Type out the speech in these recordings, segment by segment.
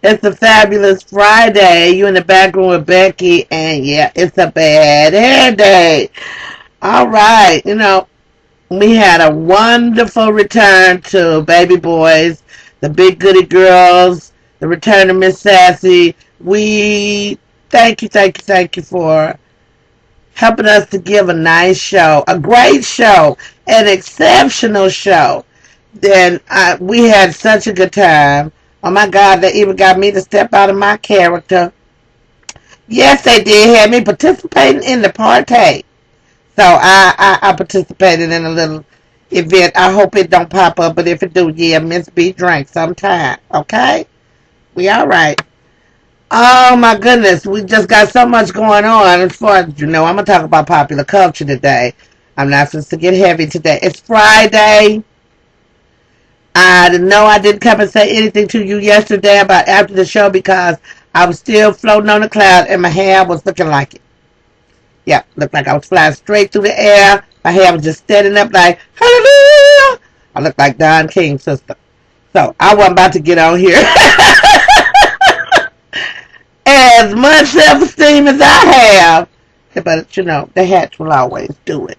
It's a fabulous Friday. You in the back room with Becky, and yeah, it's a bad hair day. All right, we had a wonderful return to Baby Boys, the Big Goody Girls, the return of Miss Sassy. We thank you for helping us to give a nice show, a great show, an exceptional show. Then we had such a good time. Oh my God, they even got me to step out of my character. Yes, they did have me participating in the party. So I participated in a little event. I hope it don't pop up, but if it do, yeah, Miss B drank sometime. Okay? We all right. Oh my goodness, we just got so much going on. As far as I'm gonna talk about popular culture today. I'm not supposed to get heavy today. It's Friday. I know I didn't come and say anything to you yesterday about after the show because I was still floating on the cloud and my hair was looking like it. Yeah, looked like I was flying straight through the air. My hair was just standing up like, hallelujah. I looked like Don King's sister. So I wasn't about to get on here. As much self-esteem as I have, but the hats will always do it.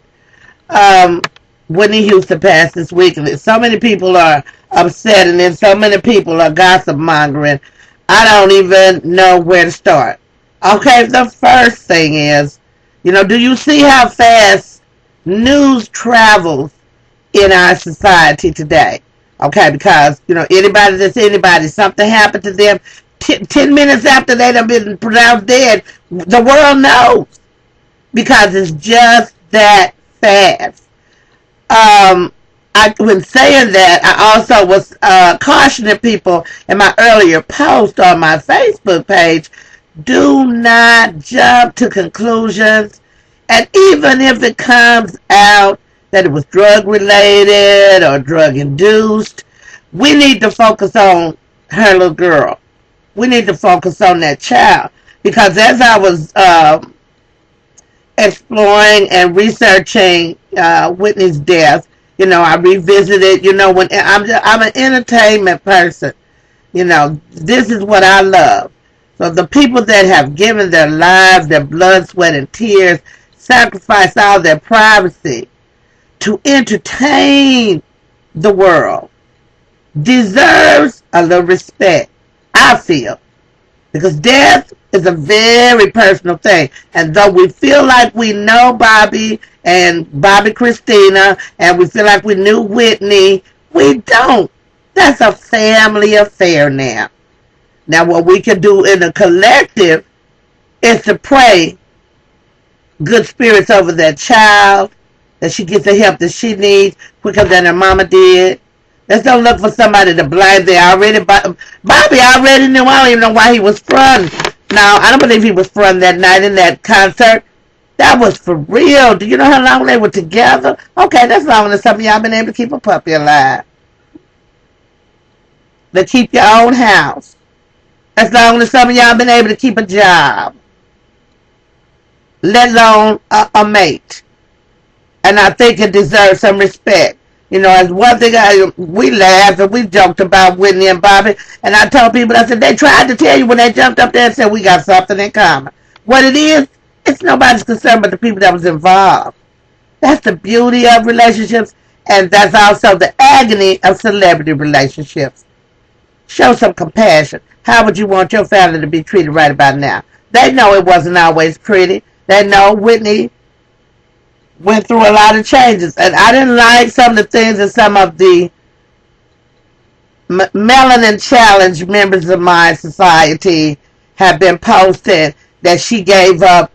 Whitney Houston passed this week, and so many people are upset, and then so many people are gossip mongering. I don't even know where to start. Okay, the first thing is, do you see how fast news travels in our society today? Okay, because, anybody, something happened to them, 10 minutes after they've been pronounced dead, the world knows. Because it's just that fast. When saying that, I also was cautioning people in my earlier post on my Facebook page, do not jump to conclusions. And even if it comes out that it was drug-related or drug-induced, we need to focus on her little girl. We need to focus on that child. Because as I was exploring and researching Whitney's death, I revisited, when I'm an entertainment person, this is what I love. So the people that have given their lives, their blood, sweat, and tears, sacrificed all their privacy to entertain the world, deserves a little respect, I feel. Because death is a very personal thing. And though we feel like we know Bobby and Bobby Christina, and we feel like we knew Whitney, we don't. That's a family affair now. Now, what we can do in a collective is to pray good spirits over that child, that she gets the help that she needs quicker than her mama did. Let's don't look for somebody to blame. Bobby already knew. I don't even know why he was front. Now, I don't believe he was front that night in that concert. That was for real. Do you know how long they were together? Okay, that's longer than some of y'all been able to keep a puppy alive. To keep your own house. That's longer than some of y'all been able to keep a job. Let alone a mate. And I think it deserves some respect. As one thing we laughed and we joked about Whitney and Bobby, and I told people, I said, they tried to tell you when they jumped up there and said, we got something in common. What it is, it's nobody's concern but the people that was involved. That's the beauty of relationships, and that's also the agony of celebrity relationships. Show some compassion. How would you want your family to be treated right about now? They know it wasn't always pretty. They know Whitney went through a lot of changes, and I didn't like some of the things that some of the melanin challenge members of my society have been posting, that she gave up,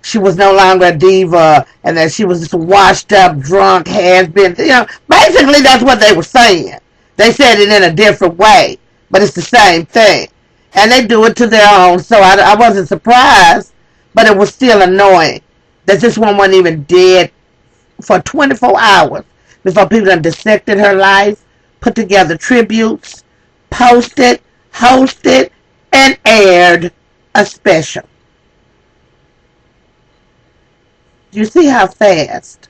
she was no longer a diva, and that she was just a washed up, drunk, has-been. Basically that's what they were saying. They said it in a different way, but it's the same thing, and they do it to their own. So I wasn't surprised, but it was still annoying that this one wasn't even dead for 24 hours before people done dissected her life, put together tributes, posted, hosted, and aired a special. You see how fast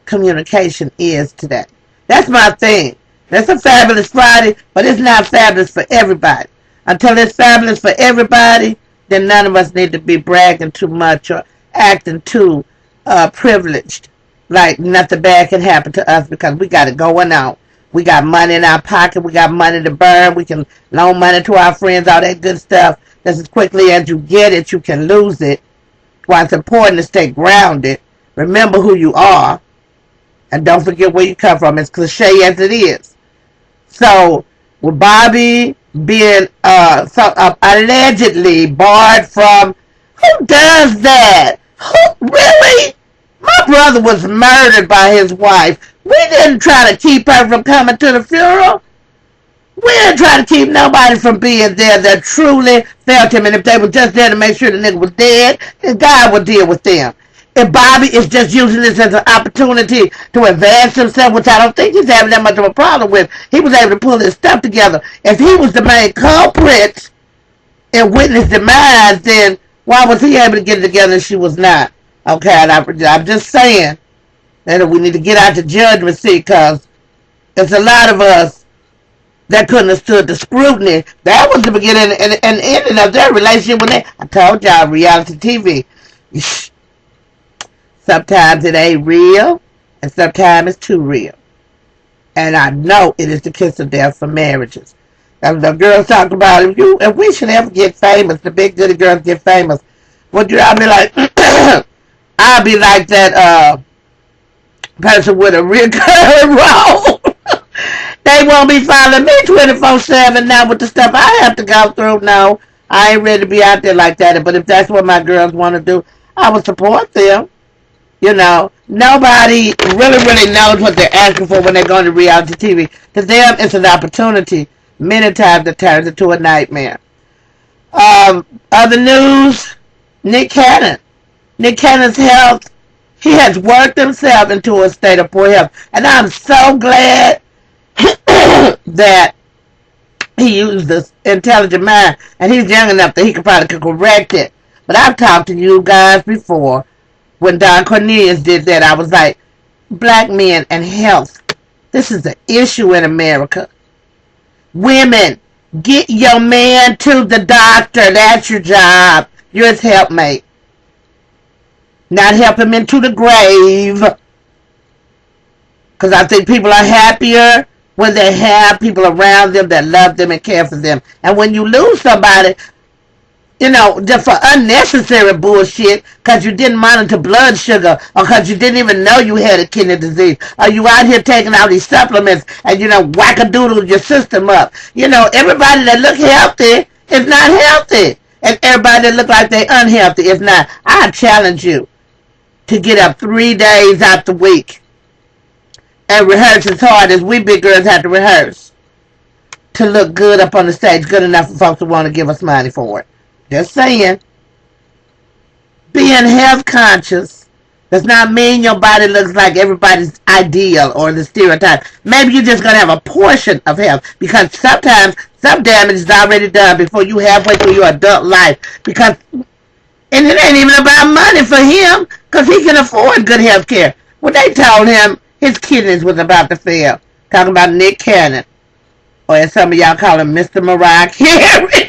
communication is today. That's my thing. That's a fabulous Friday, but it's not fabulous for everybody. until it's fabulous for everybody, then none of us need to be bragging too much or acting too privileged. Like nothing bad can happen to us because we got it going on. We got money in our pocket. We got money to burn. We can loan money to our friends, all that good stuff. Just as quickly as you get it, you can lose it. Why it's important to stay grounded. Remember who you are. And don't forget where you come from. As cliche as it is. So, with Bobby being allegedly barred from... Who does that? Who, really? My brother was murdered by his wife. We didn't try to keep her from coming to the funeral. We didn't try to keep nobody from being there that truly felt him. And if they were just there to make sure the nigga was dead, then God would deal with them. If Bobby is just using this as an opportunity to advance himself, which I don't think he's having that much of a problem with, he was able to pull his stuff together. If he was the main culprit in witness demise, then why was he able to get it together and she was not? Okay, and I'm just saying that we need to get out the judgment seat because there's a lot of us that couldn't have stood the scrutiny. That was the beginning and ending of their relationship with I told y'all, reality TV. Sometimes it ain't real, and sometimes it's too real. And I know it is the kiss of death for marriages. And the girls talk about if we should ever get famous, the big goody girls get famous. Would you? I'll be like, I'll be like that person with a recurring role. They won't be following me 24/7 now with the stuff I have to go through. No, I ain't ready to be out there like that. But if that's what my girls want to do, I will support them. You know, nobody really knows what they're asking for when they're going to reality TV. To them, it's an opportunity. Many times it turns into a nightmare. Other news, Nick Cannon. Nick Cannon's health, he has worked himself into a state of poor health. And I'm so glad that he used this intelligent mind. And he's young enough that he could probably correct it. But I've talked to you guys before. When Don Cornelius did that, I was like, black men and health. This is an issue in America. Women, get your man to the doctor. That's your job. You're his helpmate. Not help him into the grave. Because I think people are happier when they have people around them that love them and care for them. And when you lose somebody, you know, just for unnecessary bullshit, because you didn't monitor blood sugar, or because you didn't even know you had a kidney disease, or you out here taking all these supplements and, you know, whack-a-doodle your system up. You know, everybody that look healthy is not healthy. And everybody that look like they unhealthy is not. I challenge you to get up 3 days out the week and rehearse as hard as we big girls have to rehearse to look good up on the stage, good enough for folks to want to give us money for it. Just saying. Being health conscious does not mean your body looks like everybody's ideal or the stereotype. Maybe you're just going to have a portion of health because sometimes some damage is already done before you halfway through your adult life. Because, and it ain't even about money for him because he can afford good health care. When they told him his kidneys was about to fail, talking about Nick Cannon, or as some of y'all call him, Mr. Mariah Carey.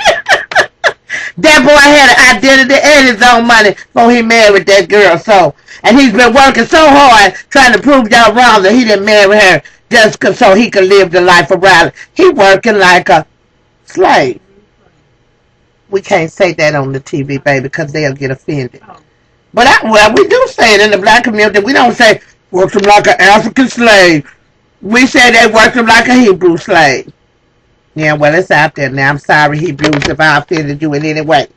That boy had an identity and his own money before he married that girl. So, and he's been working so hard trying to prove y'all wrong that he didn't marry her just so he could live the life of Riley. He working like a slave. We can't say that on the TV, baby, because they'll get offended. But well, we do say it in the black community. We don't say works him like an African slave. We say they worked him like a Hebrew slave. Yeah, well, it's out there now. I'm sorry, Hebrews, if I offended you in any way.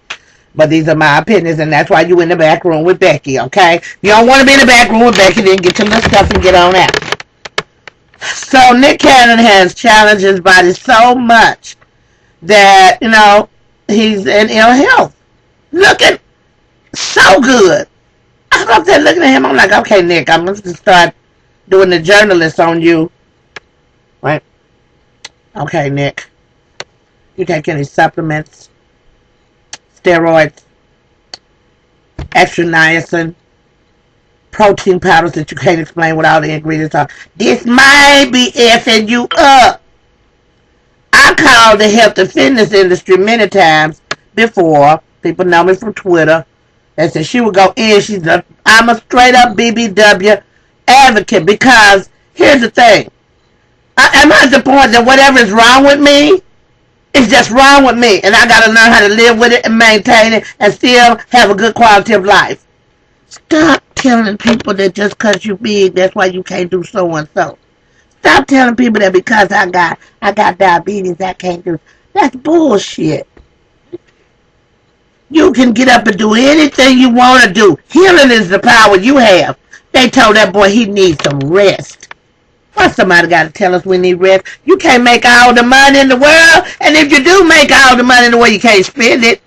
But these are my opinions, and that's why you in the back room with Becky, okay? You don't want to be in the back room with Becky, then get your little stuff and get on out. So Nick Cannon has challenged his body so much that, you know, he's in ill health. Looking so good. I'm up there looking at him. I'm like, okay, Nick, I'm going to start doing the journalist on you. Right? Okay, Nick. You take any supplements, steroids, extra niacin, protein powders that you can't explain what all the ingredients are. This might be effing you up. I called the health and fitness industry many times before. People know me from Twitter. They said she would go in. I'm a straight up BBW advocate because here's the thing. I'm at the point that whatever is wrong with me is just wrong with me, and I got to learn how to live with it and maintain it and still have a good quality of life. Stop telling people that just because you big, that's why you can't do so and so. Stop telling people that because I got diabetes, I can't do. That's bullshit. You can get up and do anything you want to do. Healing is the power you have. They told that boy he needs some rest. Why somebody got to tell us we need rest? You can't make all the money in the world, and if you do make all the money in the world, you can't spend it.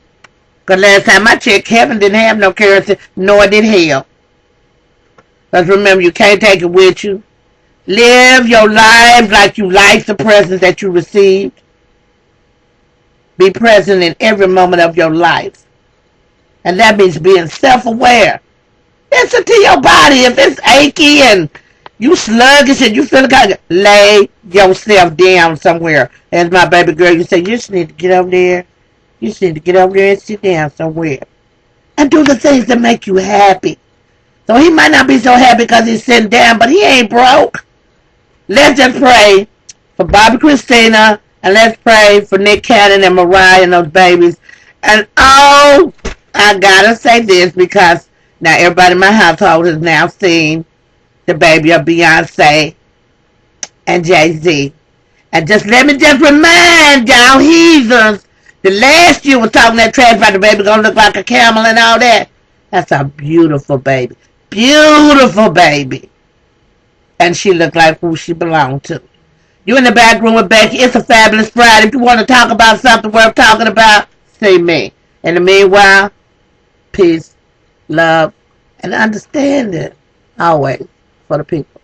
Because last time I checked, heaven didn't have no currency, nor did hell. Because remember, you can't take it with you. Live your life like you like the presents that you received. Be present in every moment of your life. And that means being self-aware. Listen to your body. If it's achy and you sluggish and you feel like lay yourself down somewhere. As my baby girl, you say, you just need to get over there. You just need to get over there and sit down somewhere. And do the things that make you happy. So he might not be so happy because he's sitting down, but he ain't broke. Let's just pray for Bobby Christina, and let's pray for Nick Cannon and Mariah and those babies. And oh, I gotta say this because now everybody in my household has now seen the baby of Beyonce and Jay-Z. And just let me just remind y'all heathens, the last year was talking that trash about the baby gonna look like a camel and all that. That's a beautiful baby. Beautiful baby. And she looked like who she belonged to. You in the back room with Becky. It's a fabulous Friday. If you want to talk about something worth talking about, see me. In the meanwhile, peace, love, and understanding always for the people.